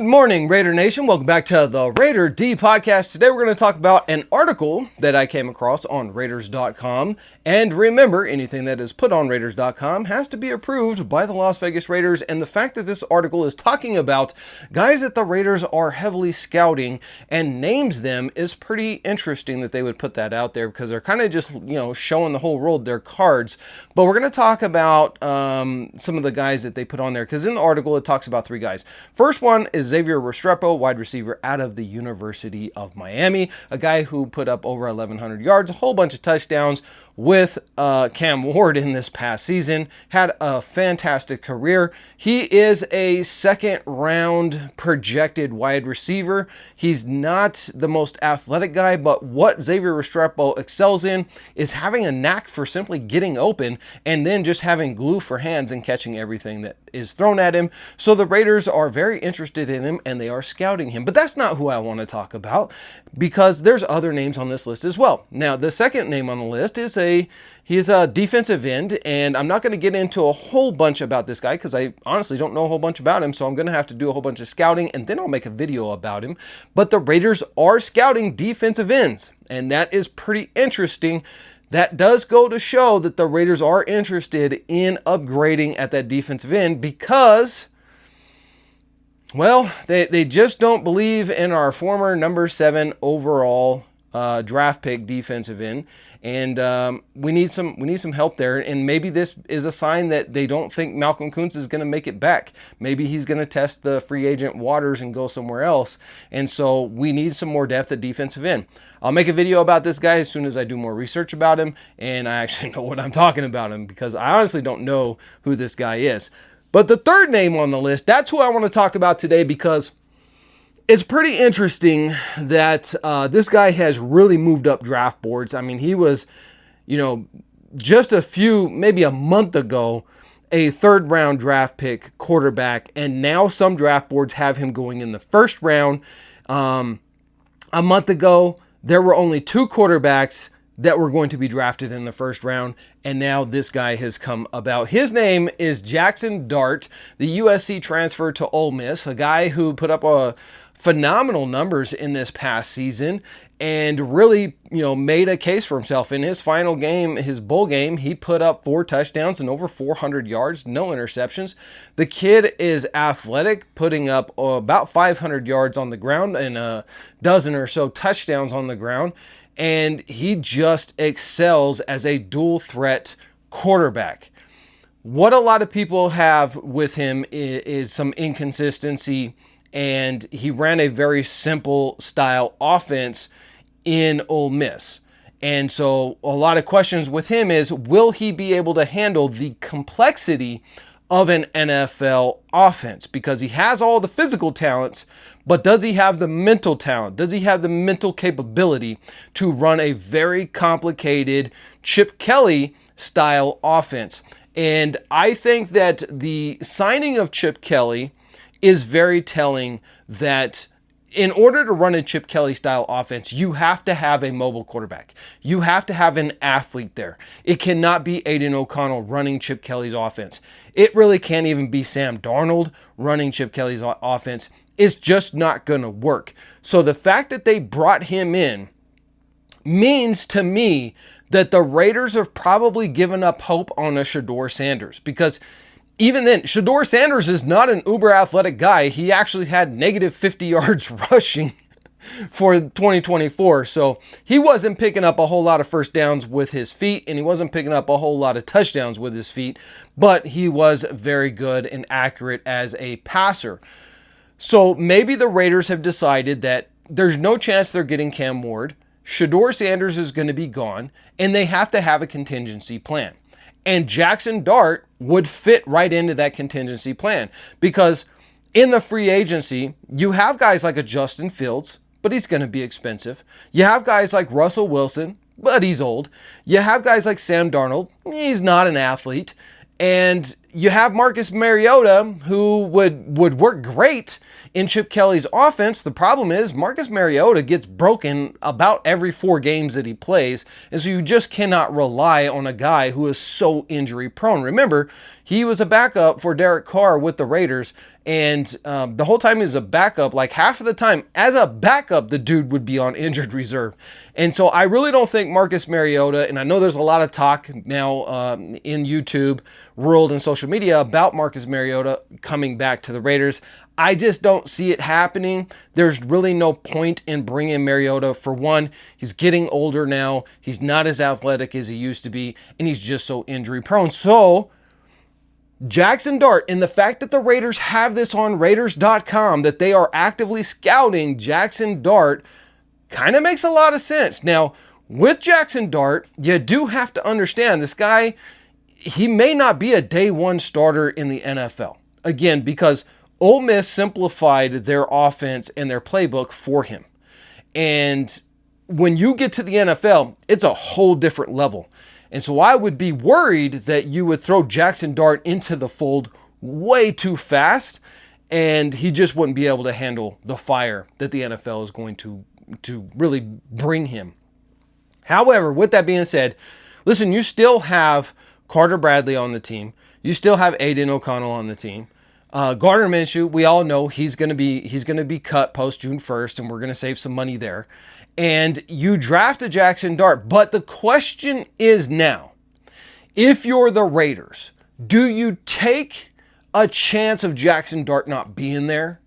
Good morning, Raider Nation. Welcome back to the Raider D podcast. Today we're going to talk about an article that I came across on Raiders.com. And remember, anything that is put on Raiders.com has to be approved by the Las Vegas Raiders. And the fact that this article is talking about guys that the Raiders are heavily scouting and names them is pretty interesting that they would put that out there, because they're kind of just, showing the whole world their cards. But we're going to talk about some of the guys that they put on there, because in the article it talks about three guys. First one is Xavier Restrepo, wide receiver out of the University of Miami, a guy who put up over 1,100 yards, a whole bunch of touchdowns with Cam Ward in this past season. Had a fantastic career. He is a second round projected wide receiver. He's not the most athletic guy, but what Xavier Restrepo excels in is having a knack for simply getting open and then just having glue for hands and catching everything that is thrown at him. So the Raiders are very interested in him and they are scouting him. But that's not who I want to talk about, because there's other names on this list as well. Now, the second name on the list is he's a defensive end, and I'm not going to get into a whole bunch about this guy because I honestly don't know a whole bunch about him, so I'm going to have to do a whole bunch of scouting and then I'll make a video about him. But the Raiders are scouting defensive ends, and that is pretty interesting. That does go to show that the Raiders are interested in upgrading at that defensive end, because, well, they just don't believe in our former number 7 overall draft pick defensive end, and we need some help there. And maybe this is a sign that they don't think Malcolm Kuntz is going to make it back. Maybe he's going to test the free agent waters and go somewhere else. And so we need some more depth at defensive end. I'll make a video about this guy as soon as I do more research about him and I actually know what I'm talking about him, because I honestly don't know who this guy is. But the third name on the list, that's who I want to talk about today, because it's pretty interesting that this guy has really moved up draft boards. I mean, he was, just maybe a month ago, a third-round draft pick quarterback, and now some draft boards have him going in the first round. A month ago, there were only 2 quarterbacks that were going to be drafted in the first round, and now this guy has come about. His name is Jackson Dart, the USC transfer to Ole Miss, a guy who put up a phenomenal numbers in this past season and really, made a case for himself. In his final game, his bowl game, he put up 4 touchdowns and over 400 yards, no interceptions. The kid is athletic, putting up about 500 yards on the ground and a dozen or so touchdowns on the ground. And he just excels as a dual threat quarterback. What a lot of people have with him is some inconsistency, and he ran a very simple style offense in Ole Miss. And so a lot of questions with him is, will he be able to handle the complexity of an NFL offense? Because he has all the physical talents, but does he have the mental talent? Does he have the mental capability to run a very complicated Chip Kelly style offense? And I think that the signing of Chip Kelly is very telling, that in order to run a Chip Kelly style offense, you have to have a mobile quarterback. You have to have an athlete there. It cannot be Aiden O'Connell running Chip Kelly's offense. It really can't even be Sam Darnold running Chip Kelly's offense. It's just not going to work. So the fact that they brought him in means to me that the Raiders have probably given up hope on a Shedeur Sanders, because even then, Shedeur Sanders is not an uber athletic guy. He actually had negative 50 yards rushing for 2024. So he wasn't picking up a whole lot of first downs with his feet, and he wasn't picking up a whole lot of touchdowns with his feet, but he was very good and accurate as a passer. So maybe the Raiders have decided that there's no chance they're getting Cam Ward. Shedeur Sanders is going to be gone, and they have to have a contingency plan. And Jackson Dart would fit right into that contingency plan, because in the free agency, you have guys like a Justin Fields, but he's going to be expensive. You have guys like Russell Wilson, but he's old. You have guys like Sam Darnold. He's not an athlete. And you have Marcus Mariota, who would work great in Chip Kelly's offense. The problem is Marcus Mariota gets broken about every 4 games that he plays, and so you just cannot rely on a guy who is so injury prone. Remember, he was a backup for Derek Carr with the Raiders, And the whole time he was a backup, like half of the time as a backup, the dude would be on injured reserve. And so I really don't think Marcus Mariota, and I know there's a lot of talk now in YouTube world and social media about Marcus Mariota coming back to the Raiders. I just don't see it happening. There's really no point in bringing Mariota. For one, he's getting older now. He's not as athletic as he used to be, and he's just so injury prone. So Jackson Dart, and the fact that the Raiders have this on Raiders.com, that they are actively scouting Jackson Dart, kind of makes a lot of sense. Now, with Jackson Dart, you do have to understand this guy, he may not be a day one starter in the NFL. Again, because Ole Miss simplified their offense and their playbook for him. And when you get to the NFL, it's a whole different level. And so I would be worried that you would throw Jackson Dart into the fold way too fast, and he just wouldn't be able to handle the fire that the NFL is going to really bring him. However, with that being said, listen, you still have Carter Bradley on the team. You still have Aiden O'Connell on the team. Gardner Minshew, we all know he's going to be cut post June 1st, and we're going to save some money there. And you drafted Jackson Dart, but the question is now, if you're the Raiders, do you take a chance of Jackson Dart not being there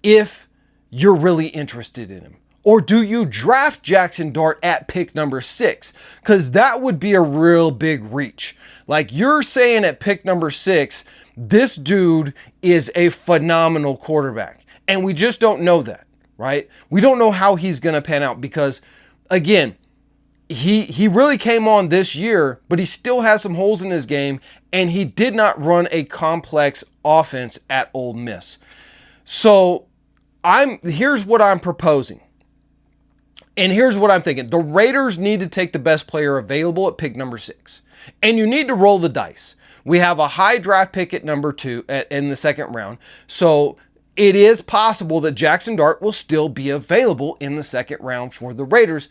if you're really interested in him? Or do you draft Jackson Dart at pick number 6? Because that would be a real big reach. Like you're saying at pick number 6, this dude is a phenomenal quarterback. And we just don't know that, right? We don't know how he's going to pan out because, again, he really came on this year, but he still has some holes in his game, and he did not run a complex offense at Ole Miss. So here's what I'm proposing. And here's what I'm thinking. The Raiders need to take the best player available at pick number 6. And you need to roll the dice. We have a high draft pick at number 2 in the second round. So it is possible that Jackson Dart will still be available in the second round for the Raiders,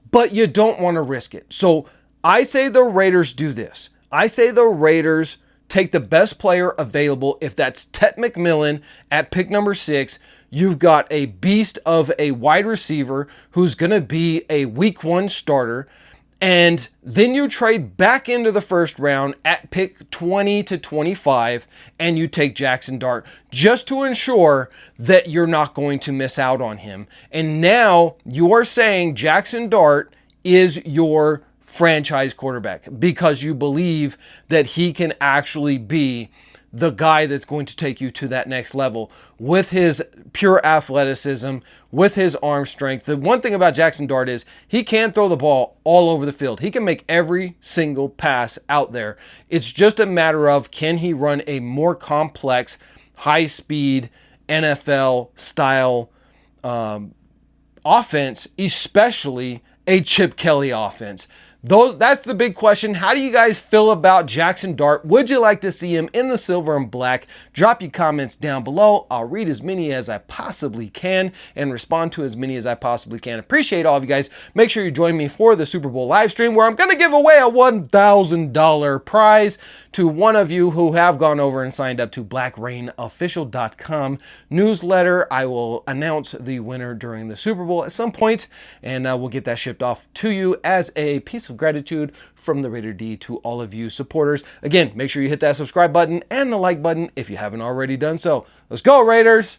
but you don't want to risk it. So I say the Raiders do this. I say the Raiders take the best player available. If that's Tet McMillan at pick number 6, you've got a beast of a wide receiver who's going to be a week 1 starter. And then you trade back into the first round at pick 20 to 25 and you take Jackson Dart just to ensure that you're not going to miss out on him. And now you are saying Jackson Dart is your franchise quarterback because you believe that he can actually be the guy that's going to take you to that next level with his pure athleticism, with his arm strength. The one thing about Jackson Dart is he can throw the ball all over the field. He can make every single pass out there. It's just a matter of, can he run a more complex, high-speed, NFL-style offense, especially a Chip Kelly offense? That's the big question. How do you guys feel about Jackson Dart? Would you like to see him in the silver and black? Drop your comments down below. I'll read as many as I possibly can and respond to as many as I possibly can. Appreciate all of you guys. Make sure you join me for the Super Bowl live stream where I'm going to give away a $1,000 prize to one of you who have gone over and signed up to blackrainofficial.com newsletter. I will announce the winner during the Super Bowl at some point, and we'll get that shipped off to you as a piece of gratitude from the Raider D to all of you supporters. Again, make sure you hit that subscribe button and the like button if you haven't already done so. Let's go, Raiders!